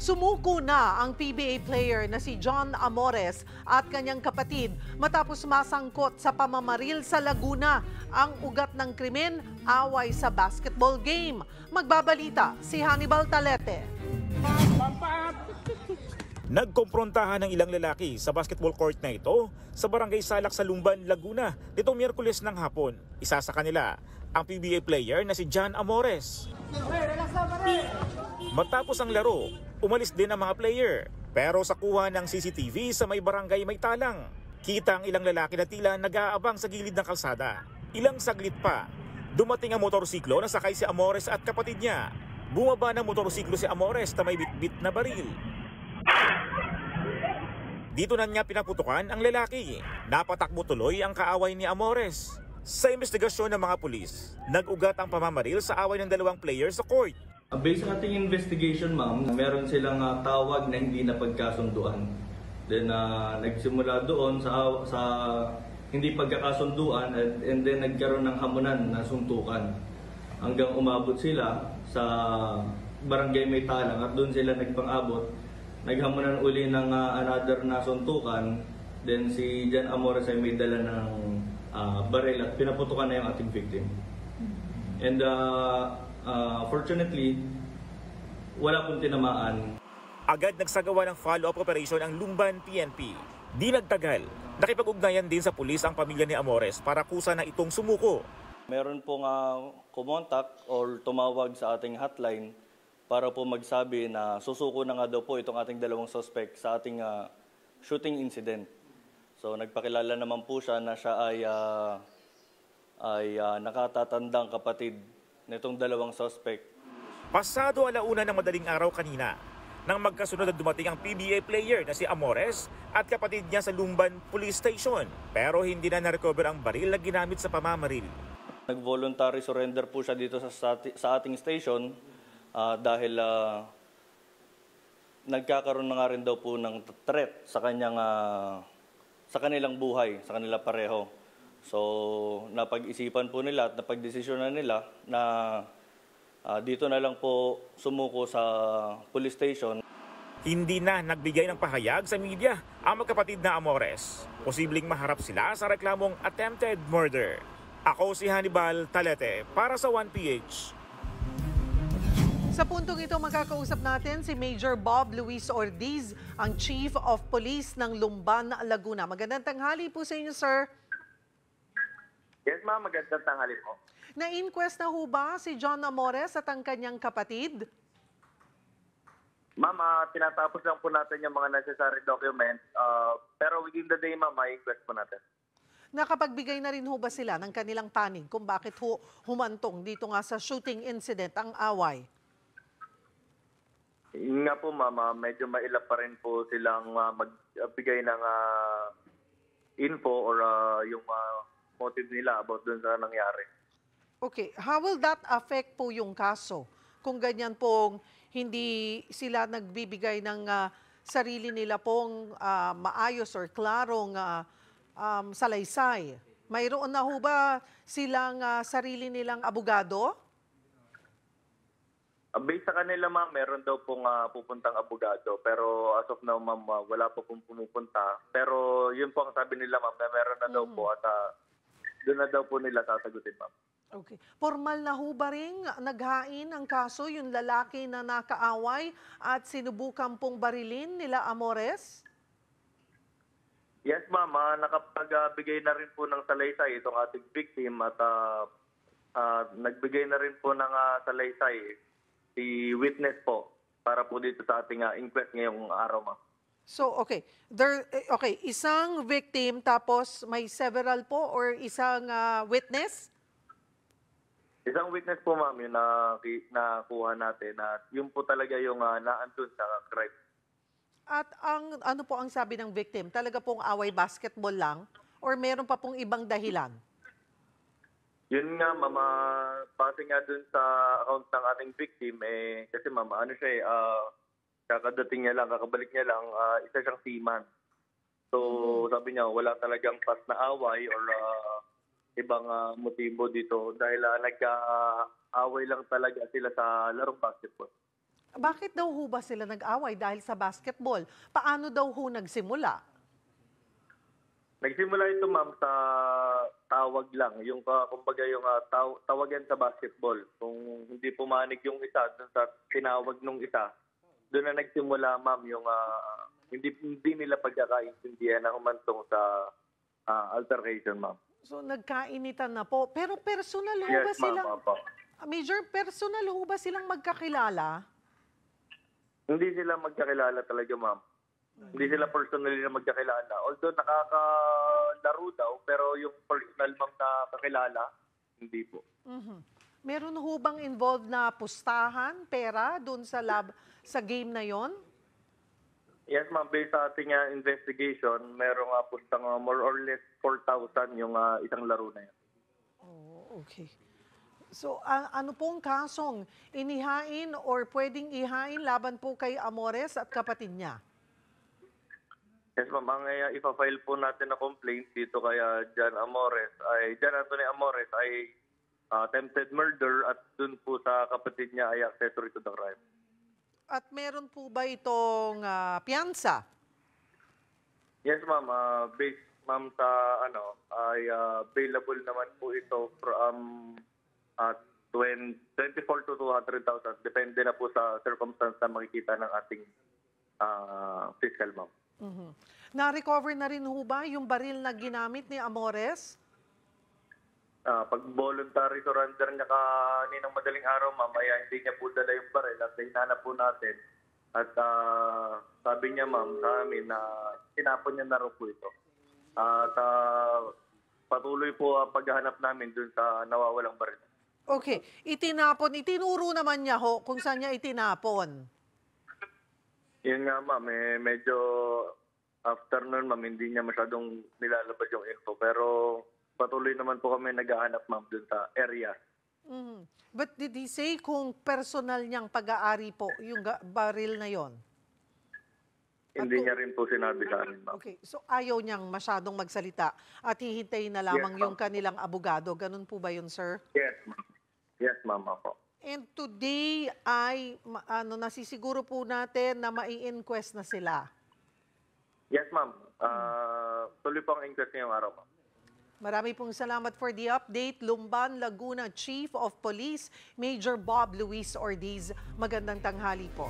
Sumuko na ang PBA player na si John Amores at kanyang kapatid matapos masangkot sa pamamaril sa Laguna. Ang ugat ng krimen, away sa basketball game. Magbabalita si Hannibal Talete. Nagkomprontahan ng ilang lalaki sa basketball court na ito sa Barangay Salak sa Lumban, Laguna nitong Miyerkules ng hapon. Isa sa kanila, ang PBA player na si John Amores. Matapos ang laro, umalis din ang mga player. Pero sa kuha ng CCTV sa may barangay may talang, kita ang ilang lalaki na tila nag-aabang sa gilid ng kalsada. Ilang saglit pa, dumating ang motorsiklo na sakay si Amores at kapatid niya. Bumaba ng motorsiklo si Amores na may bitbit na baril. Dito na niya pinaputukan ang lalaki. Napatakbo tuloy ang kaaway ni Amores. Sa investigasyon ng mga pulis, nag-ugat ang pamamaril sa away ng dalawang players sa court. Based sa ating investigation, ma'am, meron silang tawag na hindi napagkasunduan. Then nagsimula doon sa hindi pagkakasunduan and then nagkaroon ng hamunan na suntukan. Hanggang umabot sila sa barangay May Talang at doon sila nagpang-abot. Naghamunan uli ng another na suntukan. Then si John Amores ay may dala ng baril at pinaputukan na yung ating victim. And fortunately, wala pong tinamaan. Agad nagsagawa ng follow-up operation ang Lumban PNP. Di nagtagal, nakipag-ugnayan din sa pulis ang pamilya ni Amores para kusa na itong sumuko. Meron pong kumontak or tumawag sa ating hotline para po magsabi na susuko na nga daw po itong ating dalawang suspect sa ating shooting incident. So nagpakilala naman po siya na siya ay nakatatandang kapatid nitong dalawang suspect. Pasado 1:00 ng madaling araw kanina, nang magkasunod na dumating ang PBA player na si Amores at kapatid niya sa Lumban Police Station. Pero hindi na na-recover ang baril na ginamit sa pamamaril. Nag-voluntary surrender po siya dito sa ating station dahil nagkakaroon na nga rin daw po ng threat sa kanilang buhay, sa kanila pareho. So, napag-isipan po nila at napag-desisyonan nila na dito na lang po sumuko sa police station. Hindi na nagbigay ng pahayag sa media ang magkapatid na Amores. Posibleng maharap sila sa reklamong attempted murder. Ako si Hannibal Talete para sa 1PH. Sa puntong ito, makakausap natin si Major Bob Luis Ordiz, ang Chief of Police ng Lumban, Laguna. Magandang tanghali po sa inyo, sir. Yes, ma'am. Magandang tanghali po. Na-inquest na ho ba si John Amores at ang kanyang kapatid? Ma'am, tinatapos lang po natin yung mga necessary documents. Pero within the day, ma'am, ma-inquest po natin. Nakapagbigay na rin ho ba sila ng kanilang panig kung bakit humantong dito nga sa shooting incident ang away? Yun nga po, ma'am, medyo mailap pa rin po silang magbigay ng info or yung motive nila about dun sa nangyari. Okay, how will that affect po yung kaso? Kung ganyan pong hindi sila nagbibigay ng sarili nila pong maayos or klarong salaysay. Mayroon na ho ba silang sarili nilang abogado? Based sa kanila, ma'am, meron daw pong pupuntang abogado. Pero as of now, ma'am, wala po pong pumupunta. Pero yun po ang sabi nila, ma'am, na meron na daw po at doon na daw po nila sasagutin, ma'am. Okay. Formal na ho ba rin naghain ang kaso yung lalaki na nakaaway at sinubukan pong barilin nila Amores? Yes, ma'am. Nakapagbigay na rin po ng salaysay itong ating victim at nagbigay na rin po ng salaysay si witness po para po dito sa ating inquest ngayong araw, ma'am. So, okay. Okay, isang victim tapos may several po or isang witness? Isang witness po, ma'am, yung nakuha natin na yun po talaga yung naandun sa crime. At ano po ang sabi ng victim? Talaga pong away basketball lang or meron pa pong ibang dahilan? Yun nga, ma'am, base nga dun sa account ng ating victim, kasi ma'am, ano siya kakadating niya lang, kakabalik niya lang, isa siyang seaman. So, sabi niya, wala talagang past na away or ibang motibo dito dahil nagka-away lang talaga sila sa larong basketball. Bakit daw ho ba sila nag-away dahil sa basketball? Paano daw ho nagsimula? Nagsimula ito, ma'am, sa tawag lang. Yung, kumbaga, yung tawagan sa basketball. Kung hindi pumanig yung isa, dun sa tinawag nung isa, doon na nagsimula, ma'am, yung hindi nila pagkakaintindihan na humantong sa altercation, ma'am. So nagkainitan na po. Pero personal ho ba Yes, ma'am. silang, Opo. Major, personal ho ba silang magkakilala? Hindi sila magkakilala talaga, ma'am. Hindi sila personally na magkakilala. Although nakakalaro daw, pero yung personal, ma'am, na kakilala, hindi po. Mhm. Meron ho bang involved na pustahan, pera, doon sa sa game na yon? Yes, ma'am. Based sa ating investigation, merong puntang more or less 4,000 yung isang laro na yan. Oh, okay. So, ano pong kasong inihain or pwedeng ihain laban po kay Amores at kapatid niya? Yes, ma'am. Ang ipa-file po natin na complaint dito kay John Anthony Amores ay attempted murder at dun po sa kapatid niya ay accessory to the crime. At meron po ba itong piyansa? Yes, ma'am. Based, ma'am, sa ay available naman po ito from 24 to 200,000. Depende na po sa circumstance na makikita ng ating fiscal, ma'am. Mhm. Na-recover na rin ho ba yung baril na ginamit ni Amores? Pag voluntary surrender niya kaninang madaling araw, ma'am, ay hindi niya po dala yung baril at hinanap po natin. At sabi niya, ma'am, sa amin na tinapon niya na rin po ito. At patuloy po paghahanap namin dun sa nawawalang baril. Okay, itinuro naman niya ho kung saan niya itinapon. Yun nga, ma'am, medyo after nun, ma'am, hindi niya masyadong nilalabas yung info. Pero patuloy naman po kami naghahanap, ma'am, dun sa area. Mhm. But did he say kung personal niyang pag-aari po yung baril na yon? Hindi niya rin po sinabi sa amin, ma'am. Okay, so ayaw niyang masyadong magsalita at hihintayin na lamang Yes, ma'am. yung kanilang abogado. Ganun po ba yun, sir? Yes, ma'am. Yes, ma'am, ako. And today ay nasisiguro po natin na mai-inquest na sila. Yes, ma'am. Tuloy po ang inquest ngayong araw, ma'am. Marami pong salamat for the update. Lumban, Laguna Chief of Police, Major Bob Luis Ortiz. Magandang tanghali po.